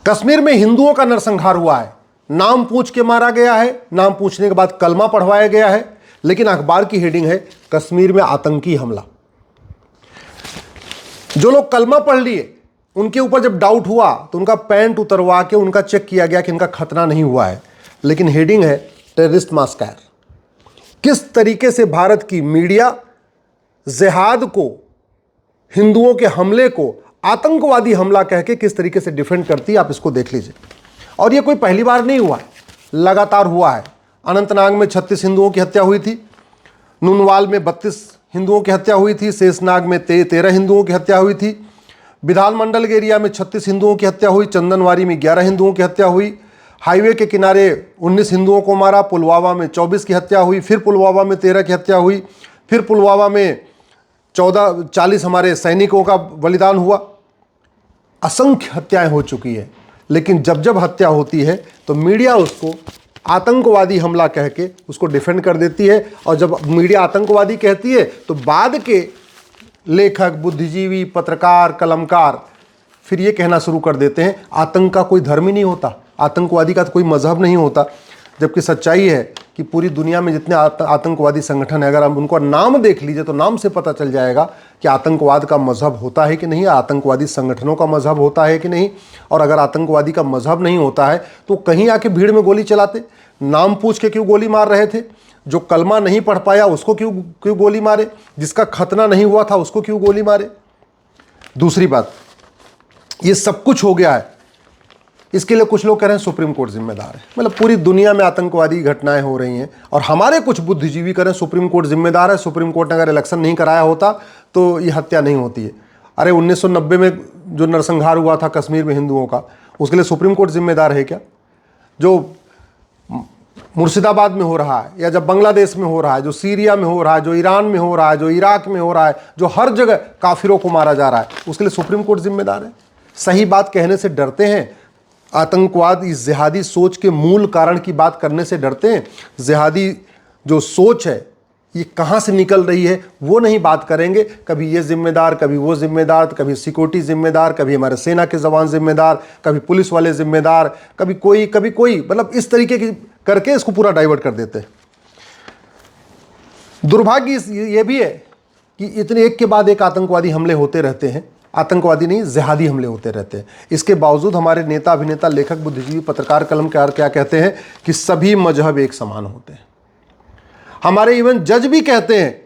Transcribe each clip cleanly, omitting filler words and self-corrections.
कश्मीर में हिंदुओं का नरसंहार हुआ है, नाम पूछ के मारा गया है, नाम पूछने के बाद कलमा पढ़वाया गया है, लेकिन अखबार की हेडिंग है कश्मीर में आतंकी हमला। जो लोग कलमा पढ़ लिए उनके ऊपर जब डाउट हुआ तो उनका पैंट उतरवा के उनका चेक किया गया कि इनका खतना नहीं हुआ है, लेकिन हेडिंग है टेररिस्ट मास्कर। किस तरीके से भारत की मीडिया जिहाद को, हिंदुओं के हमले को आतंकवादी हमला कह के किस तरीके से डिफेंड करती है, आप इसको देख लीजिए। और ये कोई पहली बार नहीं हुआ है, लगातार हुआ है। अनंतनाग में 36 हिंदुओं की हत्या हुई थी, नुनवाल में 32 हिंदुओं की हत्या हुई थी, शेषनाग में 13 हिंदुओं की हत्या हुई थी, विधानमंडल के एरिया में 36 हिंदुओं की हत्या हुई, चंदनवारी में 11 हिंदुओं की हत्या हुई, हाईवे के किनारे 19 हिंदुओं को मारा, पुलवामा में 24 की हत्या हुई, फिर पुलवामा में 13 की हत्या हुई, फिर पुलवामा में 40 हमारे सैनिकों का बलिदान हुआ। असंख्य हत्याएं हो चुकी है, लेकिन जब जब हत्या होती है तो मीडिया उसको आतंकवादी हमला कह के उसको डिफेंड कर देती है। और जब मीडिया आतंकवादी कहती है तो बाद के लेखक, बुद्धिजीवी, पत्रकार, कलमकार फिर ये कहना शुरू कर देते हैं आतंक का कोई धर्म ही नहीं होता, आतंकवादी का कोई मजहब नहीं होता। जबकि सच्चाई है कि पूरी दुनिया में जितने आतंकवादी संगठन है, अगर हम उनको नाम देख लीजिए तो नाम से पता चल जाएगा कि आतंकवाद का मजहब होता है कि नहीं, आतंकवादी संगठनों का मजहब होता है कि नहीं। और अगर आतंकवादी का मजहब नहीं होता है तो कहीं आके भीड़ में गोली चलाते, नाम पूछ के क्यों गोली मार रहे थे, जो कलमा नहीं पढ़ पाया उसको क्यों गोली मारे, जिसका खतना नहीं हुआ था उसको क्यों गोली मारे। दूसरी बात, ये सब कुछ हो गया है, इसके लिए कुछ लोग कह रहे हैं सुप्रीम कोर्ट जिम्मेदार है। मतलब पूरी दुनिया में आतंकवादी घटनाएं हो रही हैं और हमारे कुछ बुद्धिजीवी कह रहे हैं सुप्रीम कोर्ट जिम्मेदार है, सुप्रीम कोर्ट ने अगर इलेक्शन नहीं कराया होता तो ये हत्या नहीं होती है। अरे 1990 में जो नरसंहार हुआ था कश्मीर में हिंदुओं का, उसके लिए सुप्रीम कोर्ट जिम्मेदार है क्या? जो मुर्शिदाबाद में हो रहा है, या जब बांग्लादेश में हो रहा है, जो सीरिया में हो रहा है, जो ईरान में हो रहा है, जो इराक में हो रहा है, जो हर जगह काफिरों को मारा जा रहा है, उसके लिए सुप्रीम कोर्ट जिम्मेदार है। सही बात कहने से डरते हैं, आतंकवाद इस जिहादी सोच के मूल कारण की बात करने से डरते हैं। जिहादी जो सोच है ये कहाँ से निकल रही है वो नहीं बात करेंगे। कभी ये जिम्मेदार, कभी वो जिम्मेदार, कभी सिक्योरिटी जिम्मेदार, कभी हमारे सेना के जवान जिम्मेदार, कभी पुलिस वाले जिम्मेदार, कभी कोई, मतलब इस तरीके की करके इसको पूरा डाइवर्ट कर देते हैं। दुर्भाग्य ये भी है कि इतने एक के बाद एक आतंकवादी हमले होते रहते हैं, आतंकवादी नहीं जिहादी हमले होते रहते हैं। इसके बावजूद हमारे नेता, अभिनेता, लेखक, बुद्धिजीवी, पत्रकार, कलमकार क्या कहते हैं कि सभी मजहब एक समान होते हैं। हमारे इवन जज भी कहते हैं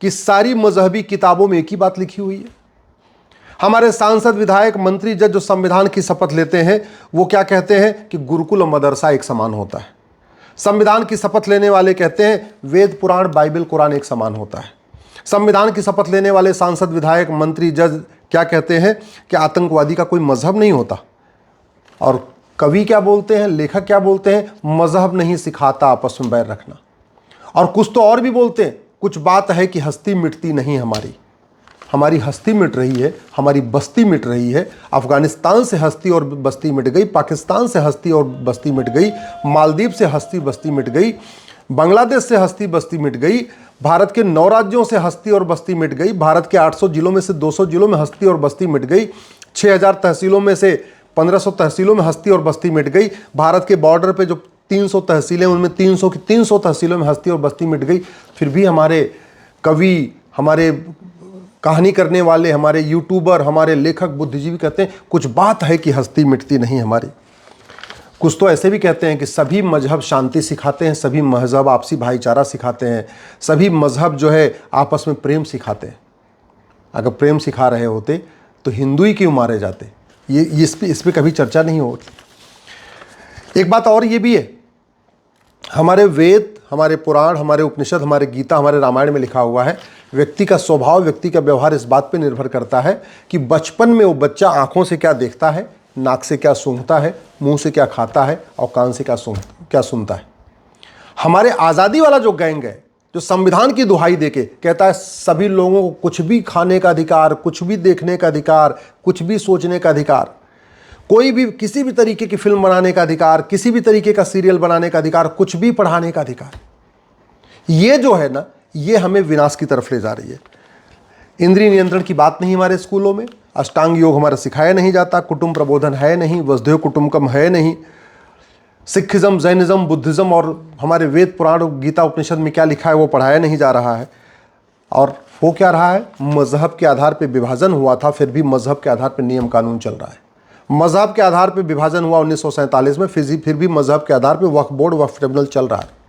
कि सारी मजहबी किताबों में एक ही बात लिखी हुई है। हमारे सांसद, विधायक, मंत्री, जज जो संविधान की शपथ लेते हैं वो क्या कहते हैं कि गुरुकुल और मदरसा एक समान होता है। संविधान की शपथ लेने वाले कहते हैं वेद, पुराण, बाइबल, कुरान एक समान होता है। संविधान की शपथ लेने वाले सांसद, विधायक, मंत्री, जज क्या कहते हैं कि आतंकवादी का कोई मजहब नहीं होता। और कवि क्या बोलते हैं, लेखक क्या बोलते हैं, मजहब नहीं सिखाता आपस में बैर रखना। और कुछ तो और भी बोलते हैं, कुछ बात है कि हस्ती मिटती नहीं हमारी हस्ती मिट रही है, हमारी बस्ती मिट रही है। अफगानिस्तान से हस्ती और बस्ती मिट गई, पाकिस्तान से हस्ती और बस्ती मिट गई, मालदीव से हस्ती बस्ती मिट गई, बांग्लादेश से हस्ती बस्ती मिट गई, भारत के 9 राज्यों से हस्ती और बस्ती मिट गई, भारत के 800 जिलों में से 200 जिलों में हस्ती और बस्ती मिट गई, 6000 तहसीलों में से 1500 तहसीलों में हस्ती और बस्ती मिट गई, भारत के बॉर्डर पे जो 300 तहसीलें उनमें 300 की 300 तहसीलों में हस्ती और बस्ती मिट गई। फिर भी हमारे कवि, हमारे कहानी करने वाले, हमारे यूट्यूबर, हमारे लेखक, बुद्धिजीवी कहते हैं कुछ बात है कि हस्ती मिटती नहीं हमारी। कुछ तो ऐसे भी कहते हैं कि सभी मजहब शांति सिखाते हैं, सभी मजहब आपसी भाईचारा सिखाते हैं, सभी मजहब जो है आपस में प्रेम सिखाते हैं। अगर प्रेम सिखा रहे होते तो हिंदू ही क्यों मारे जाते? ये इस पे कभी चर्चा नहीं हो रही। एक बात और ये भी है, हमारे वेद, हमारे पुराण, हमारे उपनिषद, हमारे गीता, हमारे रामायण में लिखा हुआ है व्यक्ति का स्वभाव, व्यक्ति का व्यवहार इस बात पे निर्भर करता है कि बचपन में वो बच्चा आंखों से क्या देखता है, नाक से क्या सूंघता है, मुंह से क्या खाता है और कान से क्या सुनता है। हमारे आज़ादी वाला जो गैंग है, जो संविधान की दुहाई देके कहता है सभी लोगों को कुछ भी खाने का अधिकार, कुछ भी देखने का अधिकार, कुछ भी सोचने का अधिकार, कोई भी किसी भी तरीके की फिल्म बनाने का अधिकार, किसी भी तरीके का सीरियल बनाने का अधिकार, कुछ भी पढ़ाने का अधिकार, ये जो है ना, ये हमें विनाश की तरफ ले जा रही है। इंद्रिय नियंत्रण की बात नहीं हमारे स्कूलों में, अष्टांग योग हमारा सिखाया नहीं जाता, कुटुंब प्रबोधन है नहीं, वसुधैव कुटुंबकम है नहीं, सिखिज्म, जैनिज्म, बुद्धिज्म और हमारे वेद पुराण गीता उपनिषद में क्या लिखा है वो पढ़ाया नहीं जा रहा है। और हो क्या रहा है, मजहब के आधार पर विभाजन हुआ था, फिर भी मजहब के आधार पर नियम कानून चल रहा है। मजहब के आधार पर विभाजन हुआ 1947 में, फिर भी मजहब के आधार पर वक्फ बोर्ड, वक्फ ट्रिब्यूनल चल रहा है।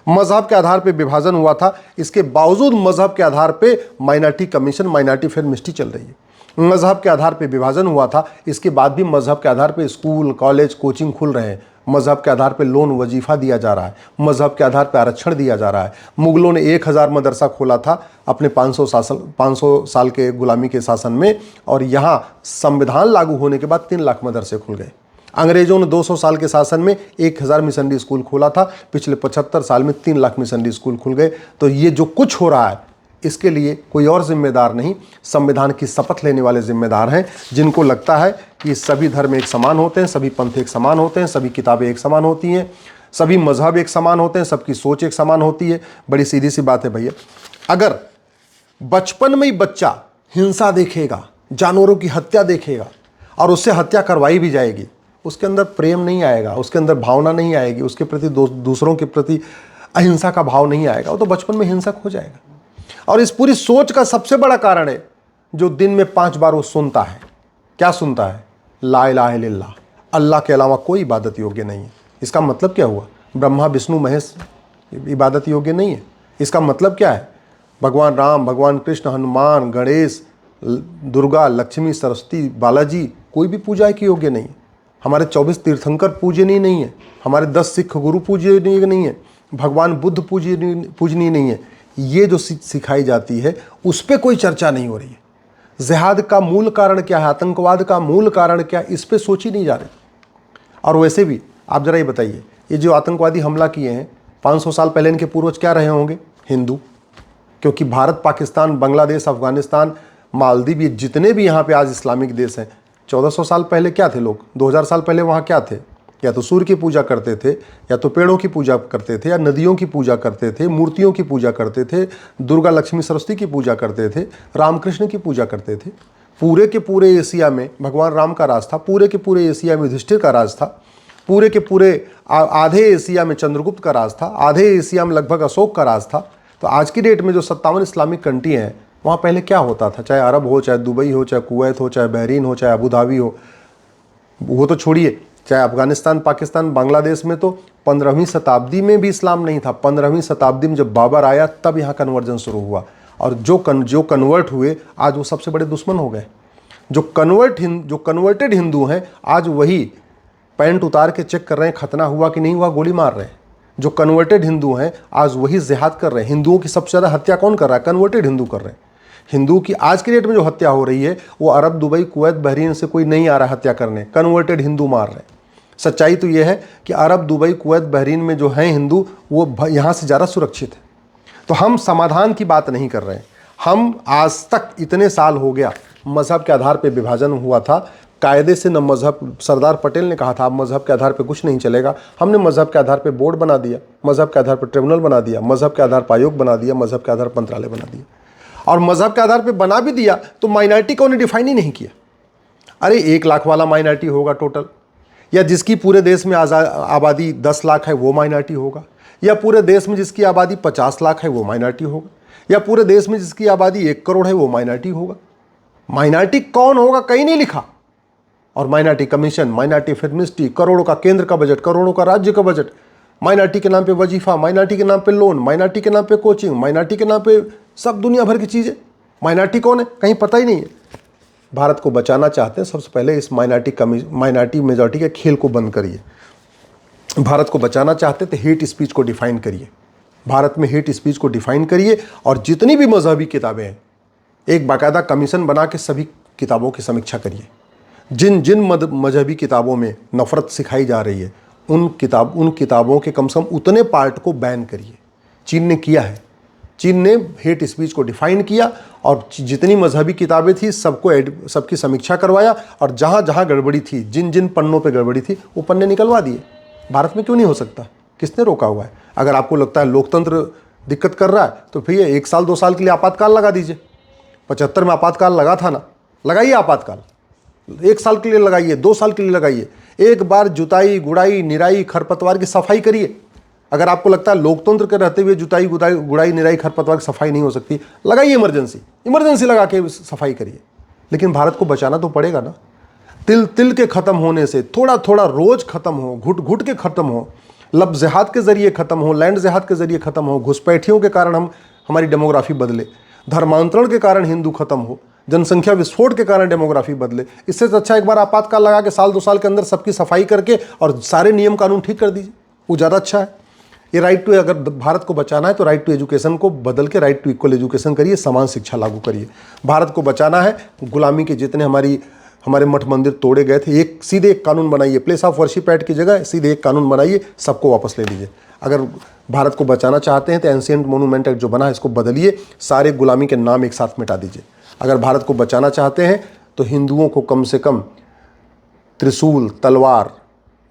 मजहब के आधार पर विभाजन हुआ था, इसके बावजूद मजहब के आधार पर minority commission, minority film ministry चल रही है। मजहब के आधार पर विभाजन हुआ था, इसके बाद भी मजहब के आधार पर स्कूल, कॉलेज, कोचिंग खुल रहे हैं। मजहब के आधार पर लोन, वजीफ़ा दिया जा रहा है। मजहब के आधार पर आरक्षण दिया जा रहा है। मुगलों ने 1000 मदरसा खोला था अपने 500 साल के गुलामी के शासन में, और यहाँ संविधान लागू होने के बाद 3 लाख मदरसे खुल गए। अंग्रेजों ने 200 साल के शासन में 1000 मिशनरी स्कूल खोला था, पिछले 75 साल में 3 लाख मिशनरी स्कूल खुल गए। तो ये जो कुछ हो रहा है इसके लिए कोई और जिम्मेदार नहीं, संविधान की शपथ लेने वाले जिम्मेदार हैं, जिनको लगता है कि सभी धर्म एक समान होते हैं, सभी पंथ एक समान होते हैं, सभी किताबें एक समान होती हैं, सभी मजहब एक समान होते हैं, सबकी सोच एक समान होती है। बड़ी सीधी सी बात है भैया, अगर बचपन में ही बच्चा हिंसा देखेगा, जानवरों की हत्या देखेगा और उससे हत्या करवाई भी जाएगी, उसके अंदर प्रेम नहीं आएगा, उसके अंदर भावना नहीं आएगी, उसके प्रति दूसरों के प्रति अहिंसा का भाव नहीं आएगा, वो तो बचपन में हिंसक हो जाएगा। और इस पूरी सोच का सबसे बड़ा कारण है जो दिन में 5 बार वो सुनता है। क्या सुनता है? ला इलाहा इल्लल्लाह, अल्लाह के अलावा कोई इबादत योग्य नहीं है। इसका मतलब क्या हुआ? ब्रह्मा विष्णु महेश इबादत योग्य नहीं है। इसका मतलब क्या है? भगवान राम, भगवान कृष्ण, हनुमान, गणेश, दुर्गा, लक्ष्मी, सरस्वती, बालाजी कोई भी पूजा के योग्य नहीं है। हमारे 24 तीर्थंकर पूजनीय नहीं है, हमारे 10 सिख गुरु पूजनीय नहीं है, भगवान बुद्ध पूजनीय नहीं है। ये जो सिखाई जाती है उस पर कोई चर्चा नहीं हो रही है। जिहाद का मूल कारण क्या है, आतंकवाद का मूल कारण क्या है, इस पर सोची नहीं जा रही। और वैसे भी आप जरा ये बताइए, ये जो आतंकवादी हमला किए हैं 500 साल पहले इनके पूर्वज क्या रहे होंगे? हिंदू। क्योंकि भारत, पाकिस्तान, बांग्लादेश, अफगानिस्तान, मालदीव, ये जितने भी यहाँ पे आज इस्लामिक देश हैं, 1400 साल पहले क्या थे लोग? 2000 साल पहले वहाँ क्या थे? या तो सूर्य की पूजा करते थे, या तो पेड़ों की पूजा करते थे, या नदियों की पूजा करते थे, मूर्तियों की पूजा करते थे, दुर्गा, लक्ष्मी, सरस्वती की पूजा करते थे, रामकृष्ण की पूजा करते थे। पूरे के पूरे एशिया में भगवान राम का राज था, पूरे के पूरे एशिया में युधिष्ठिर का राज था, पूरे के पूरे आधे एशिया में चंद्रगुप्त का राज था, आधे एशिया में लगभग अशोक का राज था। तो आज की डेट में जो 57 इस्लामिक कंट्री हैं, वहाँ पहले क्या होता था? चाहे अरब हो, चाहे दुबई हो, चाहे कुवैत हो, चाहे बहरीन हो, चाहे अबू धाबी हो, वो तो छोड़िए, चाहे अफगानिस्तान, पाकिस्तान, बांग्लादेश में तो 15वीं शताब्दी में भी इस्लाम नहीं था। 15वीं शताब्दी में जब बाबर आया तब यहाँ कन्वर्जन शुरू हुआ, और जो कन्वर्ट हुए आज वो सबसे बड़े दुश्मन हो गए। जो कन्वर्टेड हिंदू हैं आज वही पैंट उतार के चेक कर रहे हैं खतना हुआ कि नहीं हुआ, गोली मार रहे हैं। जो कन्वर्टेड हिंदू हैं आज वही जिहाद कर रहे हैं। हिंदुओं की सबसे ज़्यादा हत्या कौन कर रहा है? कन्वर्टेड हिंदू कर रहे हैं। हिंदू की आज की डेट में जो हत्या हो रही है वो अरब, दुबई, कुवैत, बहरीन से कोई नहीं आ रहा हत्या करने, कन्वर्टेड हिंदू मार रहे हैं। सच्चाई तो ये है कि अरब, दुबई, कुवैत, बहरीन में जो हैं हिंदू वो यहाँ से ज़्यादा सुरक्षित है। तो हम समाधान की बात नहीं कर रहे हैं। हम आज तक इतने साल हो गया मज़हब के आधार पर विभाजन हुआ था, कायदे से न मज़हब, सरदार पटेल ने कहा था अब मज़हब के आधार पर कुछ नहीं चलेगा। हमने मज़हब के आधार पर बोर्ड बना दिया, मज़हब के आधार पर ट्रिब्यूनल बना दिया, मज़हब के आधार पर आयोग बना दिया, मज़हब के आधार पर मंत्रालय बना दिया। और मज़हब के आधार पर बना भी दिया तो माइनॉरिटी को उन्हें डिफाइन ही नहीं किया। अरे 1 लाख वाला माइनॉरिटी होगा टोटल, या जिसकी पूरे देश में आबादी 10 लाख है वो माइनॉरिटी होगा, या पूरे देश में जिसकी आबादी 50 लाख है वो माइनॉरिटी होगा, या पूरे देश में जिसकी आबादी 1 करोड़ है वो माइनॉरिटी होगा। माइनॉरिटी कौन होगा कहीं नहीं लिखा। और minority commission, minority film ministry, करोड़ों का केंद्र का बजट, करोड़ों का राज्य का बजट, माइनॉरिटी के नाम पे वजीफा, माइनॉरिटी के नाम पे लोन, माइनॉरिटी के नाम पे कोचिंग, माइनॉरिटी के नाम पे सब दुनिया भर की चीज़ें। माइनॉरिटी कौन है कहीं पता ही नहीं है। भारत को बचाना चाहते हैं, सबसे पहले इस माइनॉरिटी मेजॉरिटी के खेल को बंद करिए। भारत को बचाना चाहते तो हेट स्पीच को डिफाइन करिए, भारत में हेट स्पीच को डिफाइन करिए, और जितनी भी मजहबी किताबें हैं एक बाकायदा कमीशन बना के सभी किताबों की समीक्षा करिए। जिन जिन मजहबी किताबों में नफ़रत सिखाई जा रही है उन किताबों के कम से कम उतने पार्ट को बैन करिए। चीन ने किया है, चीन ने हेट स्पीच को डिफाइन किया और जितनी मजहबी किताबें थी सबकी समीक्षा करवाया, और जहाँ जहाँ गड़बड़ी थी, जिन जिन पन्नों पे गड़बड़ी थी वो पन्ने निकलवा दिए। भारत में क्यों नहीं हो सकता? किसने रोका हुआ है? अगर आपको लगता है लोकतंत्र दिक्कत कर रहा है तो फिर 1 साल 2 साल के लिए आपातकाल लगा दीजिए। 75 में आपातकाल लगा था ना, लगाइए आपातकाल, 1 साल के लिए लगाइए, 2 साल के लिए लगाइए, एक बार जुताई गुड़ाई निराई खरपतवार की सफाई करिए। अगर आपको लगता है लोकतंत्र के रहते हुए जुताई गुड़ाई निराई खरपतवार की सफाई नहीं हो सकती, लगाइए इमरजेंसी लगा के सफाई करिए। लेकिन भारत को बचाना तो पड़ेगा ना। तिल तिल के खत्म होने से थोड़ा थोड़ा रोज खत्म हो, घुट घुट के खत्म हो, लब जिहाद के जरिए खत्म हो, लैंड जिहाद के जरिए खत्म हो, घुसपैठियों के कारण हमारी डेमोग्राफी बदले, धर्मांतरण के कारण हिंदू खत्म हो, जनसंख्या विस्फोट के कारण डेमोग्राफी बदले, इससे अच्छा एक बार आपातकाल लगा के साल 2 साल के अंदर सबकी सफाई करके और सारे नियम कानून ठीक कर दीजिए, वो ज़्यादा अच्छा है। ये राइट टू, अगर भारत को बचाना है तो राइट टू एजुकेशन को बदल के राइट टू इक्वल एजुकेशन करिए, समान शिक्षा लागू करिए। भारत को बचाना है, गुलामी के जितने हमारे मठ मंदिर तोड़े गए थे, सीधे एक कानून बनाइए, प्लेस ऑफ वर्शिप एक्ट की जगह सीधे एक कानून बनाइए, सबको वापस ले लीजिए। अगर भारत को बचाना चाहते हैं तो एंशिएंट मोनूमेंट एक्ट जो बना है इसको बदलिए, सारे गुलामी के नाम एक साथ मिटा दीजिए। अगर भारत को बचाना चाहते हैं तो हिंदुओं को कम से कम त्रिशूल, तलवार,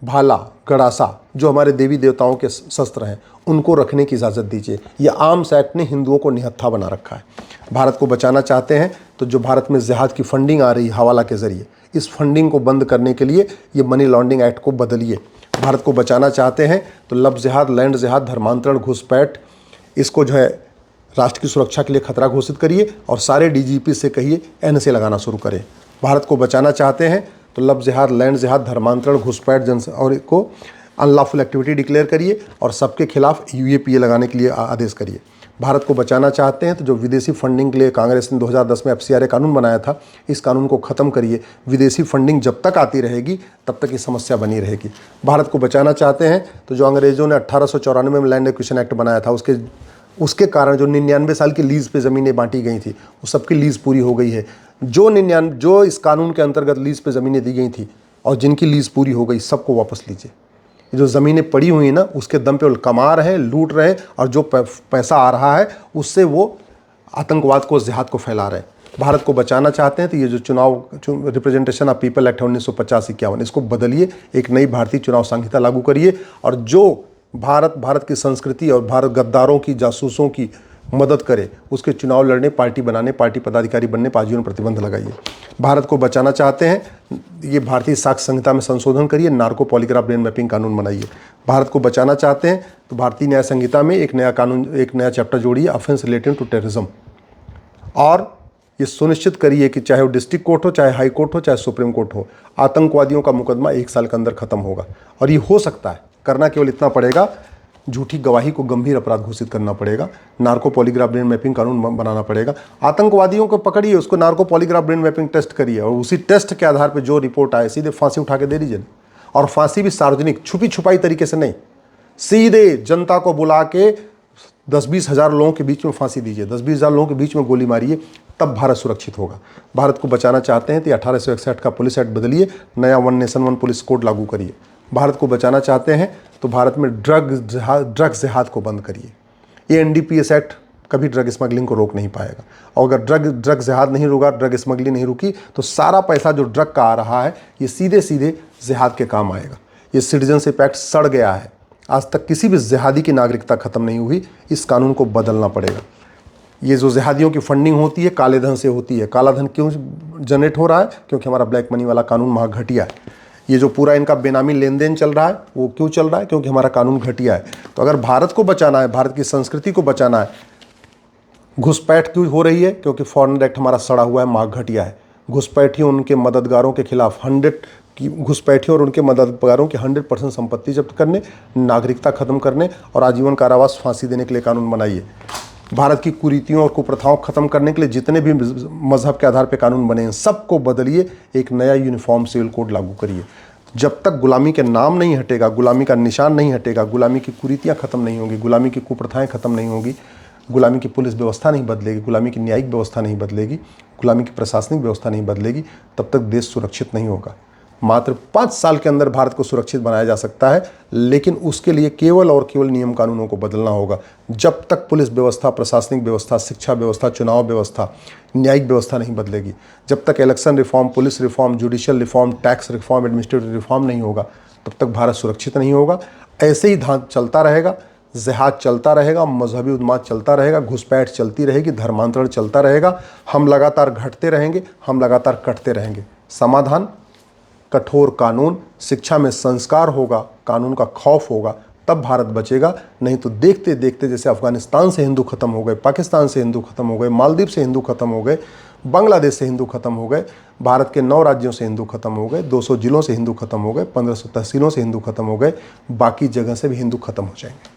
भाला, गड़ासा, जो हमारे देवी देवताओं के शस्त्र हैं, उनको रखने की इजाज़त दीजिए। यह आर्म्स एक्ट ने हिंदुओं को निहत्था बना रखा है। भारत को बचाना चाहते हैं तो जो भारत में जिहाद की फंडिंग आ रही है हवाला के ज़रिए, इस फंडिंग को बंद करने के लिए ये मनी लॉन्ड्रिंग एक्ट को बदलिए। भारत को बचाना चाहते हैं तो लब जिहाद, लैंड जिहाद, धर्मांतरण, घुसपैठ, इसको जो है राष्ट्र की सुरक्षा के लिए खतरा घोषित करिए और सारे डीजीपी से कहिए एनएसए लगाना शुरू करें। भारत को बचाना चाहते हैं तो लब जिहाद, लैंड जिहाद, धर्मांतरण, घुसपैठ और को अनलॉफुल एक्टिविटी डिक्लेयर करिए और सबके खिलाफ यूएपीए लगाने के लिए आदेश करिए। भारत को बचाना चाहते हैं तो जो विदेशी फंडिंग के लिए कांग्रेस ने 2010 में एफसीआरए कानून बनाया था, इस कानून को ख़त्म करिए। विदेशी फंडिंग जब तक आती रहेगी तब तक ये समस्या बनी रहेगी। भारत को बचाना चाहते हैं तो जो अंग्रेज़ों ने 1894 में लैंड एक्विजिशन एक्ट बनाया था, उसके कारण जो 99 साल की लीज़ पे ज़मीनें बांटी गई थी, वो सबकी लीज़ पूरी हो गई है। जो इस कानून के अंतर्गत लीज़ पे ज़मीनें दी गई थी और जिनकी लीज़ पूरी हो गई, सबको वापस लीजिए। जो ज़मीनें पड़ी हुई ना, उसके दम पे वो कमा रहे हैं, लूट रहे हैं और जो पैसा आ रहा है उससे वो आतंकवाद को, जिहाद को फैला रहे हैं। भारत को बचाना चाहते हैं तो ये जो रिप्रेजेंटेशन ऑफ पीपल एक्ट 1950-51, इसको बदलिए, एक नई भारतीय चुनाव संहिता लागू करिए और जो भारत की संस्कृति और भारत गद्दारों की, जासूसों की मदद करे, उसके चुनाव लड़ने, पार्टी बनाने, पार्टी पदाधिकारी बनने पर आजीवन प्रतिबंध लगाइए। भारत को बचाना चाहते हैं, ये भारतीय साक्ष्य संहिता में संशोधन करिए, नार्को पॉलीग्राफ ब्रेन मैपिंग कानून बनाइए। भारत को बचाना चाहते हैं तो भारतीय न्याय संहिता में एक नया कानून, एक नया चैप्टर जोड़िए, ऑफेंस रिलेटेड टू टेररिज्म, और ये सुनिश्चित करिए कि चाहे वो डिस्ट्रिक्ट कोर्ट हो, चाहे हाई कोर्ट हो, चाहे सुप्रीम कोर्ट हो, आतंकवादियों का मुकदमा 1 साल के अंदर खत्म होगा। और ये हो सकता है, करना केवल इतना पड़ेगा, झूठी गवाही को गंभीर अपराध घोषित करना पड़ेगा, नार्को पॉलीग्राफ ब्रेन मैपिंग कानून बनाना पड़ेगा। आतंकवादियों को पकड़िए, उसको narco polygraph brain mapping test करिए और उसी टेस्ट के आधार पर जो रिपोर्ट आए सीधे फांसी उठा के दे दीजिए। और फांसी भी सार्वजनिक, छुपी छुपाई तरीके से नहीं, सीधे जनता को बुला के 10-20 हज़ार लोगों के बीच में फांसी दीजिए, 10-20 हज़ार लोगों के बीच में गोली मारिए, तब भारत सुरक्षित होगा। भारत को बचाना चाहते हैं तो 1861 का पुलिस एक्ट बदलिए, नया one nation one police code लागू करिए। भारत को बचाना चाहते हैं तो भारत में ड्रग्स जिहाद को बंद करिए। ये एनडीपीएस एक्ट कभी ड्रग स्मगलिंग को रोक नहीं पाएगा, और अगर ड्रग जिहाद नहीं रुका, ड्रग स्मगलिंग नहीं रुकी, तो सारा पैसा जो ड्रग का आ रहा है ये सीधे सीधे जिहाद के काम आएगा। ये सिटीजनशिप एक्ट सड़ गया है, आज तक किसी भी जिहादी की नागरिकता खत्म नहीं हुई, इस कानून को बदलना पड़ेगा। ये जो जिहादियों की फंडिंग होती है काले धन से होती है। काला धन क्यों जनरेट हो रहा है? क्योंकि हमारा ब्लैक मनी वाला कानून महा घटिया है। ये जो पूरा इनका बेनामी लेन देन चल रहा है वो क्यों चल रहा है? क्योंकि हमारा कानून घटिया है। तो अगर भारत को बचाना है, भारत की संस्कृति को बचाना है, घुसपैठ क्यों हो रही है? क्योंकि फॉरेन एक्ट हमारा सड़ा हुआ है, माँ घटिया है। घुसपैठियों उनके मददगारों के खिलाफ घुसपैठियों और उनके मददगारों की 100% संपत्ति जब्त करने, नागरिकता खत्म करने और आजीवन कारावास फांसी देने के लिए कानून बनाइए। भारत की कुरीतियों और कुप्रथाओं को खत्म करने के लिए जितने भी मजहब के आधार पर कानून बने हैं सबको बदलिए, एक नया यूनिफॉर्म सिविल कोड लागू करिए। जब तक गुलामी के नाम नहीं हटेगा, गुलामी का निशान नहीं हटेगा, गुलामी की कुरीतियाँ खत्म नहीं होंगी, गुलामी की कुप्रथाएँ खत्म नहीं होंगी, गुलामी की पुलिस व्यवस्था नहीं बदलेगी, गुलामी की न्यायिक व्यवस्था नहीं बदलेगी, गुलामी की प्रशासनिक व्यवस्था नहीं बदलेगी, तब तक देश सुरक्षित नहीं होगा। मात्र 5 साल के अंदर भारत को सुरक्षित बनाया जा सकता है, लेकिन उसके लिए केवल और केवल नियम कानूनों को बदलना होगा। जब तक पुलिस व्यवस्था, प्रशासनिक व्यवस्था, शिक्षा व्यवस्था, चुनाव व्यवस्था, न्यायिक व्यवस्था नहीं बदलेगी, जब तक election reform, police reform, judicial reform, tax reform, administrative reform नहीं होगा, तब तक भारत सुरक्षित नहीं होगा। ऐसे ही धांत चलता रहेगा, जिहाद चलता रहेगा, मजहबी उन्माद चलता रहेगा, घुसपैठ चलती रहेगी, धर्मांतरण चलता रहेगा, हम लगातार घटते रहेंगे, हम लगातार कटते रहेंगे। समाधान कठोर कानून, शिक्षा में संस्कार होगा, कानून का खौफ होगा, तब भारत बचेगा। नहीं तो देखते देखते जैसे अफगानिस्तान से हिंदू खत्म हो गए, पाकिस्तान से हिंदू खत्म हो गए, मालदीव से हिंदू खत्म हो गए, बांग्लादेश से हिंदू खत्म हो गए, भारत के 9 राज्यों से हिंदू खत्म हो गए, 200 जिलों से हिंदू खत्म हो गए, 1500 तहसीलों से हिंदू खत्म हो गए, बाकी जगह से भी हिंदू खत्म हो जाएंगे।